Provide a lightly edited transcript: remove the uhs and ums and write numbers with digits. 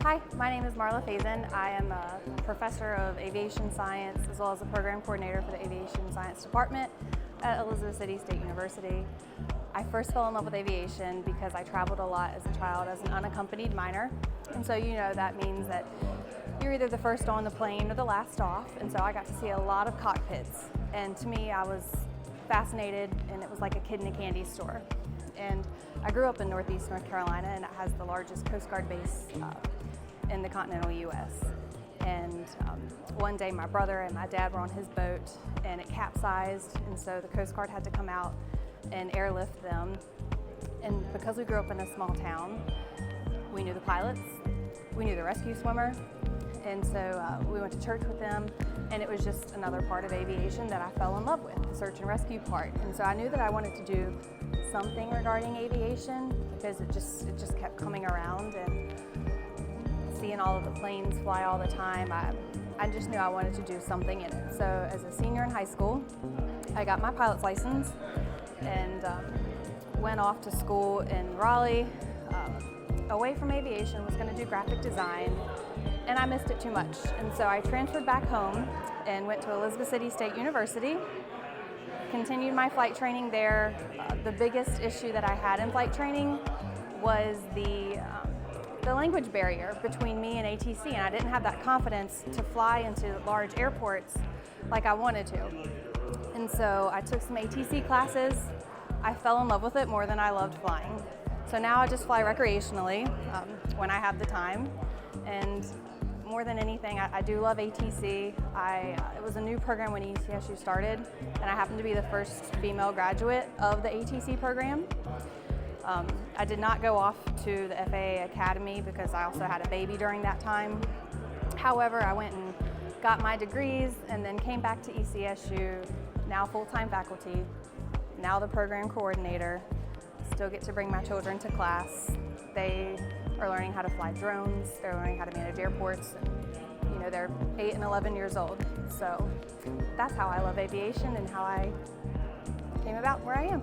Hi, my name is Marla Faison. I am a professor of aviation science as well as a program coordinator for the aviation science department at Elizabeth City State University. I first fell in love with aviation because I traveled a lot as a child as an unaccompanied minor. And so that means that you're either the first on the plane or the last off. And so I got to see a lot of cockpits. And to me, I was fascinated, and it was like a kid in a candy store. And I grew up in Northeast North Carolina, and it has the largest Coast Guard base in the continental U.S. And one day my brother and my dad were on his boat and it capsized, and so the Coast Guard had to come out and airlift them. And because we grew up in a small town, we knew the pilots, we knew the rescue swimmer, and so we went to church with them, and it was just another part of aviation that I fell in love with, the search and rescue part. And so I knew that I wanted to do something regarding aviation because it just kept coming around, and seeing all of the planes fly all the time, I just knew I wanted to do something in it. So as a senior in high school, I got my pilot's license and went off to school in Raleigh, away from aviation, was going to do graphic design, and I missed it too much. And so I transferred back home and went to Elizabeth City State University, continued my flight training there. The biggest issue that I had in flight training was the language barrier between me and ATC, and I didn't have that confidence to fly into large airports like I wanted to. And so I took some ATC classes. I fell in love with it more than I loved flying. So now I just fly recreationally when I have the time. And more than anything, I do love ATC. It was a new program when ECSU started, and I happened to be the first female graduate of the ATC program. I did not go off to the FAA Academy because I also had a baby during that time. However, I went and got my degrees and then came back to ECSU, now full-time faculty, now the program coordinator. Still get to bring my children to class. They are learning how to fly drones, they're learning how to manage airports, and they're 8 and 11 years old. So that's how I love aviation and how I came about where I am.